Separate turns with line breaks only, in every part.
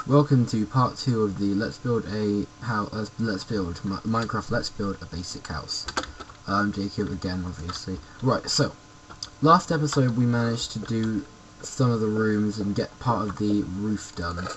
Welcome to part 2 of the Minecraft Let's Build a Basic House. I'm Jacob again, obviously. Right, so last episode we managed to do some of the rooms and get part of the roof done.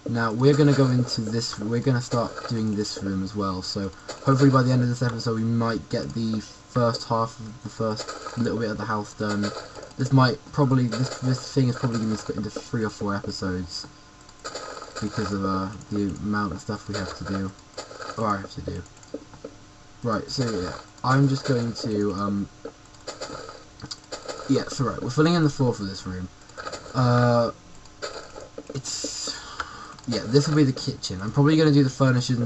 Now we're going to go into this, we're going to start doing this room as well, so hopefully by the end of this episode we might get the first half of the first little bit of the house done. This thing is probably going to be split into 3 or 4 episodes because of the amount of stuff we have to do, or I have to do. Right, so yeah, I'm just going to, yeah, so right, we're filling in the floor for this room. Yeah, this will be the kitchen. I'm probably going to do the furnishings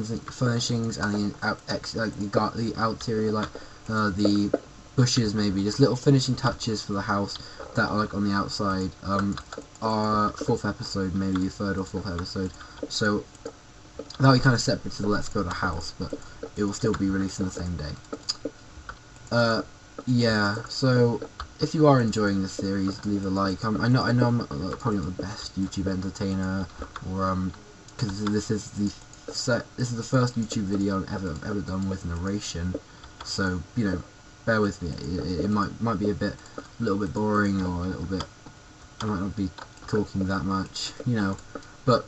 and the outerior, like the bushes, maybe just little finishing touches for the house that are like on the outside. Our 4th episode, maybe the 3rd or 4th episode. So that'll be kind of separate to the Let's Build a House, but it will still be released on the same day. Yeah. So if you are enjoying this series, leave a like. I know I'm probably not the best YouTube entertainer, or because this is the first YouTube video I've ever done with narration. So you know, bear with me. It might be a little bit boring, or a little bit. I might not be talking that much, you know. But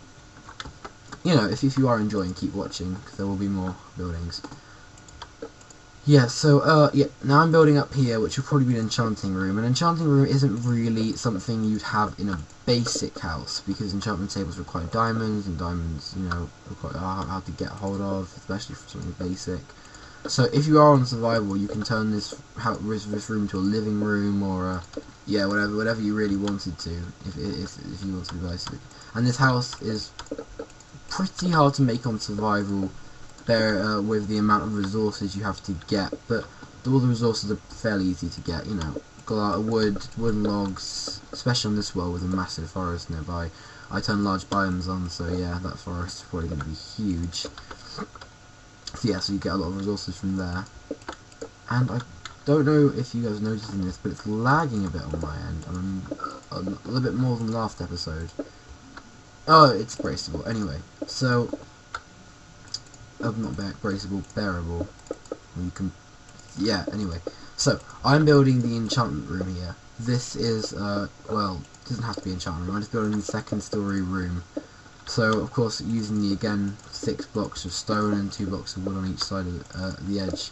you know, if you are enjoying, keep watching, because there will be more buildings. Yeah, so, yeah, now I'm building up here, which will probably be an enchanting room. An enchanting room isn't really something you'd have in a basic house, because enchantment tables require diamonds, and diamonds, you know, require hard to get hold of, especially for something basic. So if you are on survival, you can turn this room to a living room, or yeah, whatever you really wanted to, if you want to be basic. And this house is pretty hard to make on survival, with the amount of resources you have to get, but all the resources are fairly easy to get. You know, got a lot of wooden logs, especially on this world with a massive forest nearby. I turn large biomes on, so yeah, that forest is probably going to be huge. So yeah, so you get a lot of resources from there. And I don't know if you guys are noticing this, but it's lagging a bit on my end. A little bit more than last episode. Oh, it's braceable. Anyway, so not braceable, bearable. You can, yeah. Anyway, so I'm building the enchantment room here. This is well, it doesn't have to be enchantment room. I'm just building the 2nd story room. So of course, using the 6 blocks of stone and 2 blocks of wood on each side of the edge.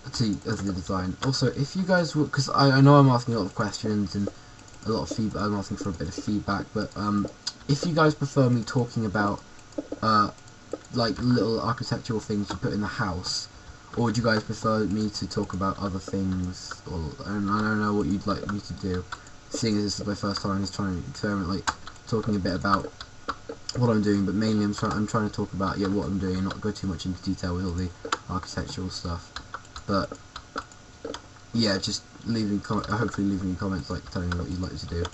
As the design. Also, if you guys would, because I know I'm asking a lot of questions and a lot of feedback. I'm asking for a bit of feedback, but if you guys prefer me talking about like little architectural things you put in the house, or would you guys prefer me to talk about other things, or I don't know what you'd like me to do, seeing as this is my first time just trying to experiment, like talking a bit about what I'm doing, but mainly I'm trying to talk about what I'm doing and not go too much into detail with all the architectural stuff. But yeah, just hopefully leaving comments like telling me what you'd like to do.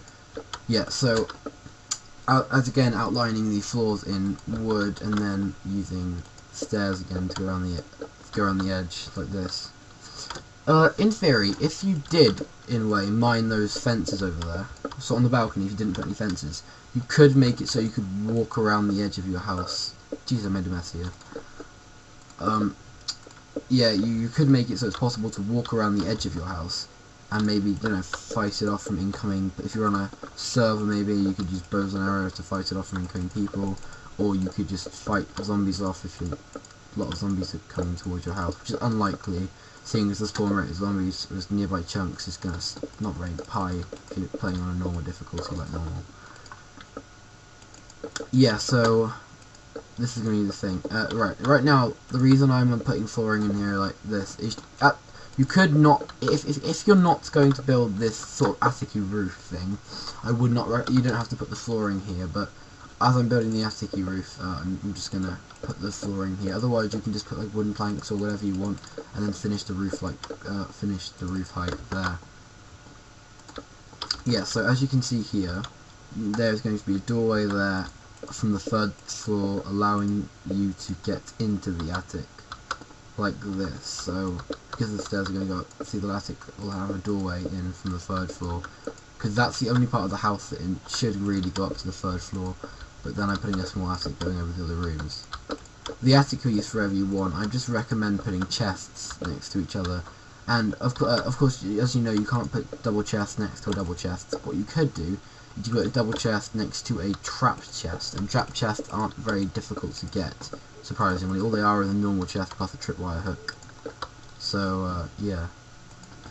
Yeah, so as again outlining the floors in wood, and then using stairs again to go around the edge like this. In theory, if you did in a way mine those fences over there, so on the balcony, if you didn't put any fences, you could make it so you could walk around the edge of your house. Jeez, I made a mess here. Yeah, you could make it so it's possible to walk around the edge of your house and maybe, you know, fight it off from incoming. But if you're on a server, maybe you could use bows and arrows to fight it off from incoming people, or you could just fight zombies off if a lot of zombies are coming towards your house, which is unlikely, seeing as the spawn rate of zombies with nearby chunks is gonna not very high if you're playing on a normal difficulty like normal. Yeah, so this is gonna be the thing. Right now, the reason I'm putting flooring in here like this is you could not, if you're not going to build this sort of attic-y roof thing, I would not. You don't have to put the flooring here, but as I'm building the attic-y roof, I'm just gonna put the flooring here. Otherwise, you can just put like wooden planks or whatever you want, and then finish the roof finish the roof height there. Yeah. So as you can see here, there's going to be a doorway there from the 3rd floor, allowing you to get into the attic like this. So because the stairs are going to go up, see, the attic will have a doorway in from the 3rd floor, because that's the only part of the house that should really go up to the 3rd floor, but then I'm putting a small attic going over the other rooms. The attic you'll use for wherever you want. I just recommend putting chests next to each other, and of course, as you know, you can't put double chests next to a double chest. What you could do is you put a double chest next to a trapped chest, and trapped chests aren't very difficult to get, surprisingly. All they are is a normal chest plus a tripwire hook. So, yeah.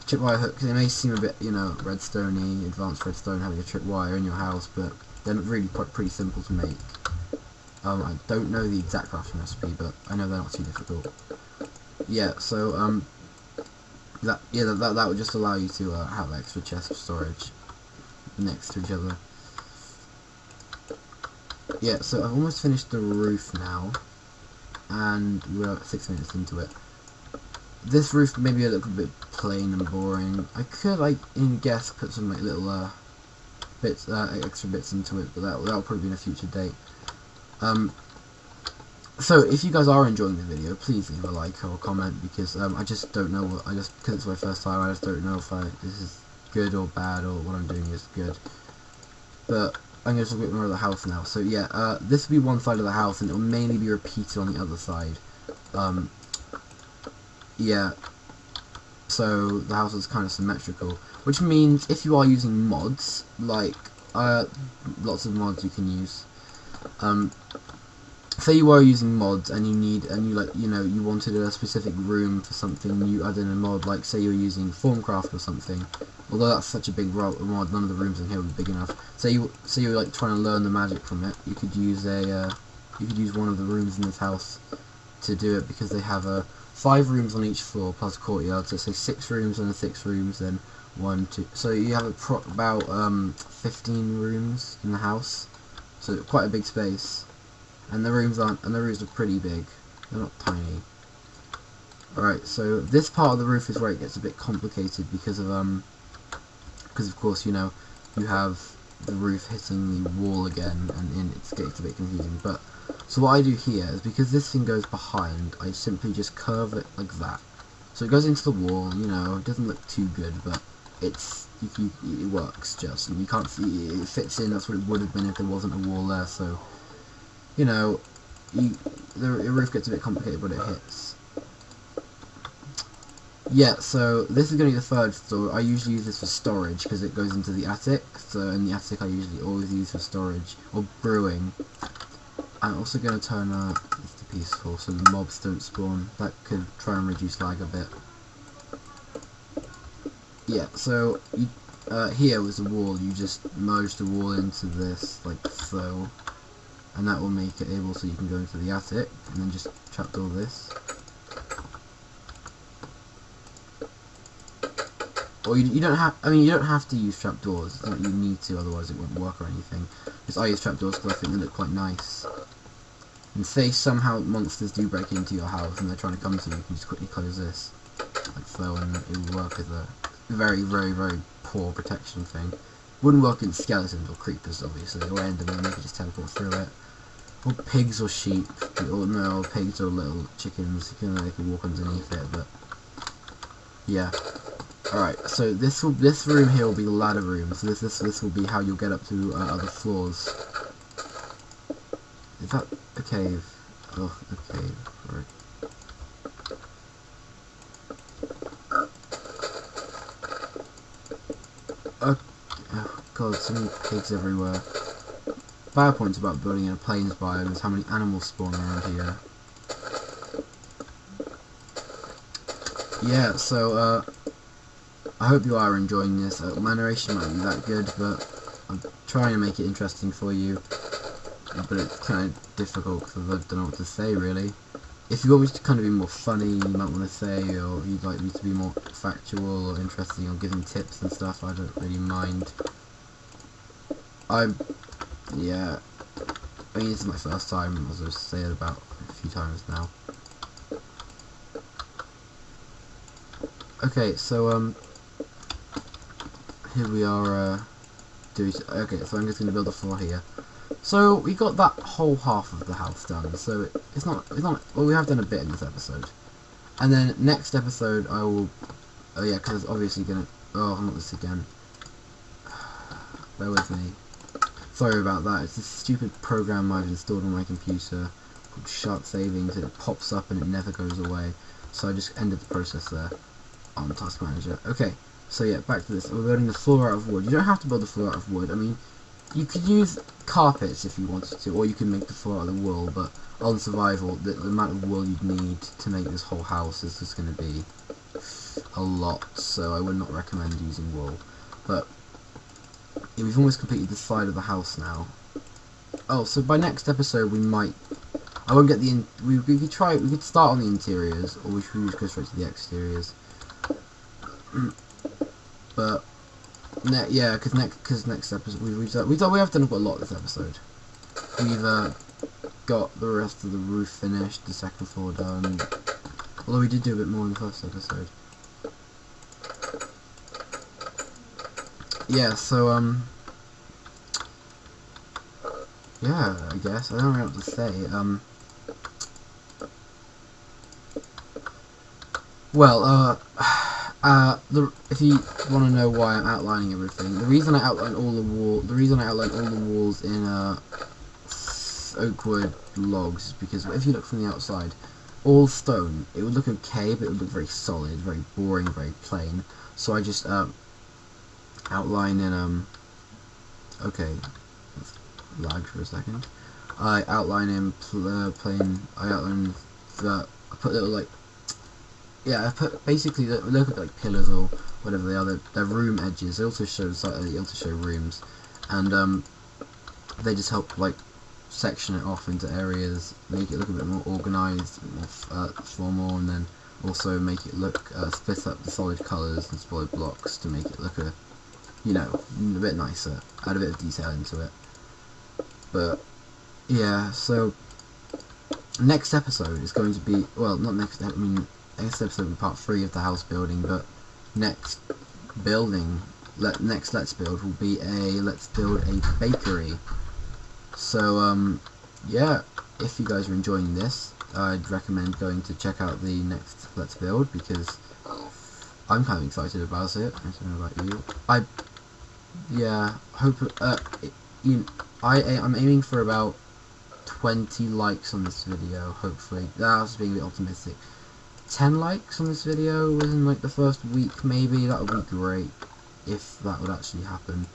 Tripwire hooks, they may seem a bit, you know, redstone-y, advanced redstone having a tripwire in your house, but they're really pretty simple to make. I don't know the exact crafting recipe, but I know they're not too difficult. Yeah, so, that would just allow you to have extra chests of storage next to each other. Yeah, so I've almost finished the roof now, and we're 6 minutes into it. This roof may be a little bit plain and boring. I could, like, guess, put some like little bits, extra bits into it, but that'll probably be in a future date. So if you guys are enjoying the video, please leave a like or a comment, because I just don't know what because it's my first time, I just don't know if this is good or bad, or what I'm doing is good. But I'm going to talk a bit more of the house now. So yeah, this will be one side of the house, and it will mainly be repeated on the other side. Yeah, so the house is kind of symmetrical, which means if you are using mods, like lots of mods you can use. Say you are using mods and you wanted a specific room for something you add in a mod, like say you were using Formcraft or something. Although that's such a big mod, none of the rooms in here would be big enough. Say you were like trying to learn the magic from it. You could use one of the rooms in this house to do it, because they have 5 rooms on each floor plus a courtyard. So say 6 rooms and 6 rooms, then 1, 2. So you have about 15 rooms in the house. So quite a big space. And the rooms are pretty big. They're not tiny. Alright, so this part of the roof is where it gets a bit complicated, because of course, you know, you have the roof hitting the wall again, and it gets a bit confusing. But so what I do here is, because this thing goes behind, I simply just curve it like that. So it goes into the wall. You know, it doesn't look too good, but it works just, and you can't see it fits in. That's what it would have been if there wasn't a wall there. So, you know, the roof gets a bit complicated, but it hits. Yeah, so this is going to be the 3rd floor. I usually use this for storage, because it goes into the attic. So in the attic I usually always use for storage, or brewing. I'm also going to turn this to peaceful, so the mobs don't spawn. That could try and reduce lag a bit. Yeah, so here was the wall. You just merge the wall into this, like so. And that will make it able so you can go into the attic, and then just trapdoor this. Or you don't have, you don't have to use trapdoors. It's not you need to, otherwise it won't work or anything. Just I use trapdoors because I think they look quite nice. And say somehow monsters do break into your house and they're trying to come to you, you can just quickly close this, like so, and it will work as a very, very, very poor protection thing. Wouldn't work in skeletons or creepers, obviously, or endermen. They could just teleport through it. Or pigs or sheep, or no, pigs or little chickens. They can walk underneath it, but yeah. Alright, so this room here will be the ladder room. So this will be how you'll get up to other floors. Is that a cave? Oh, a cave. Right. Oh god, so many pigs everywhere. Bad points about building in a plains biome is how many animals spawn around here. Yeah, so I hope you are enjoying this. My narration might be that good, but I'm trying to make it interesting for you. But it's kind of difficult because I don't know what to say, really. If you want me to kind of be more funny, you might want to say, or you'd like me to be more factual or interesting or giving tips and stuff, I don't really mind. Yeah, I mean, this is my first time, as I've said about a few times now. Okay, so, here we are, okay, so I'm just going to build a floor here. So, we got that whole half of the house done, so it's not, well, we have done a bit in this episode. And then, next episode, I will, oh yeah, because it's obviously going to, oh, not this again. bear with me. Sorry about that, it's this stupid program I've installed on my computer called Sharp Savings, and it pops up and it never goes away. So I just ended the process there on Task Manager. Okay, so yeah, back to this. We're building the floor out of wood. You don't have to build the floor out of wood. I mean, you could use carpets if you wanted to, or you can make the floor out of wool, but on survival, the amount of wool you'd need to make this whole house is just going to be a lot, so I would not recommend using wool. But yeah, we've almost completed the side of the house now. Oh, so by next episode we might... I won't get the... we could try... we could start on the interiors, or we should just go straight to the exteriors. But... yeah, because next episode... we have done a lot this episode. We've got the rest of the roof finished, the second floor done. Although we did do a bit more in the first episode. Yeah, so, yeah, I guess. I don't know what to say. Well, if you want to know why I'm outlining everything, the reason I outline all the walls in, oakwood logs is because if you look from the outside, all stone, it would look okay, but it would look very solid, very boring, very plain. So I just, outline in, okay, let's lag for a second. I outline in plain, I put little, like, yeah, I put, basically, they look like pillars or whatever they are, they're room edges. They also show, rooms, and, they just help, like, section it off into areas, make it look a bit more organised, a bit more formal, and then also make it look, split up the solid colours and solid blocks to make it look you know, a bit nicer, add a bit of detail into it. But yeah, so next episode is going to be, well, not next, I mean, next episode will be part 3 of the house building, but next building, next Let's Build will be let's build a bakery. So yeah, if you guys are enjoying this, I'd recommend going to check out the next Let's Build, because I'm kind of excited about it. I don't know about you. Yeah, hope, I'm aiming for about 20 likes on this video, hopefully. That's being a bit optimistic. 10 likes on this video within, like, the first week, maybe. That would be great, if that would actually happen.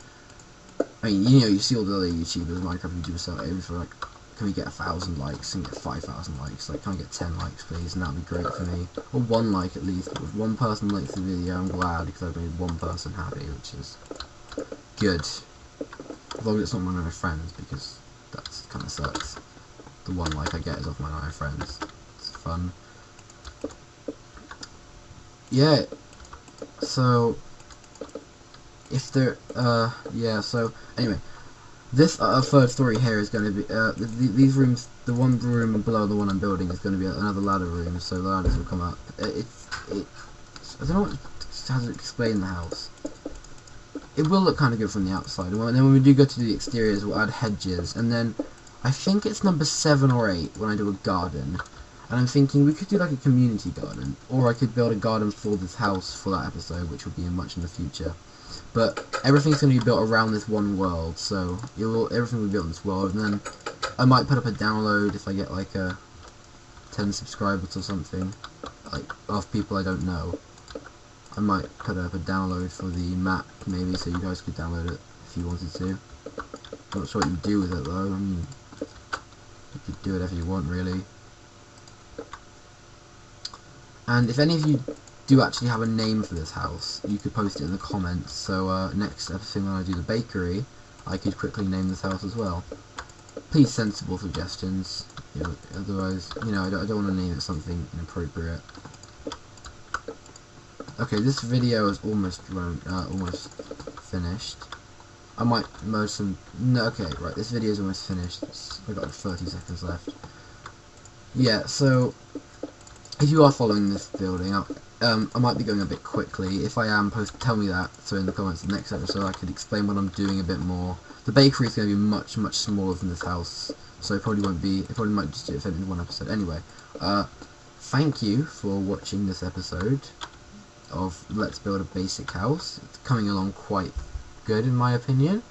I mean, you know, you see all the other YouTubers, Minecraft YouTubers, so aiming for, like, can we get 1,000 likes, can we get 5,000 likes, like, can I get 10 likes, please, and that would be great for me. Or 1 like, at least. If 1 person likes the video, I'm glad, because I've made 1 person happy, which is good. As long as it's not one of my friends, because that kind of sucks. The 1 like I get is off my other friends. It's fun. Yeah, so if there, yeah, so anyway, this third story here is going to be, these rooms, the one room below the one I'm building is going to be another ladder room, so the ladders will come up. I don't know how to explain the house. It will look kind of good from the outside, and then when we do go to the exteriors, we'll add hedges, and then I think it's number 7 or 8 when I do a garden. And I'm thinking we could do like a community garden, or I could build a garden for this house for that episode, which will be much in the future. But everything's going to be built around this one world, so everything will be built in this world, and then I might put up a download if I get like 10 subscribers or something, like of people I don't know. I might put up a download for the map, maybe, so you guys could download it if you wanted to. Not sure what you do with it though. I mean, you could do whatever you want, really. And if any of you do actually have a name for this house, you could post it in the comments, so next episode when I do the bakery, I could quickly name this house as well. Please, sensible suggestions, you know, otherwise, you know, I don't want to name it something inappropriate. Okay, this video is almost finished. I might merge some, no, okay, right, this video is almost finished. I've got like 30 seconds left. Yeah, so if you are following this building up, I might be going a bit quickly. If I am, tell me that, so in the comments of the next episode I could explain what I'm doing a bit more. The bakery is going to be much, much smaller than this house, so it probably might just do it in 1 episode. Anyway, thank you for watching this episode of Let's Build a Basic House. It's coming along quite good in my opinion.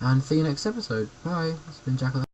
and see you next episode. Bye. It's been Jack.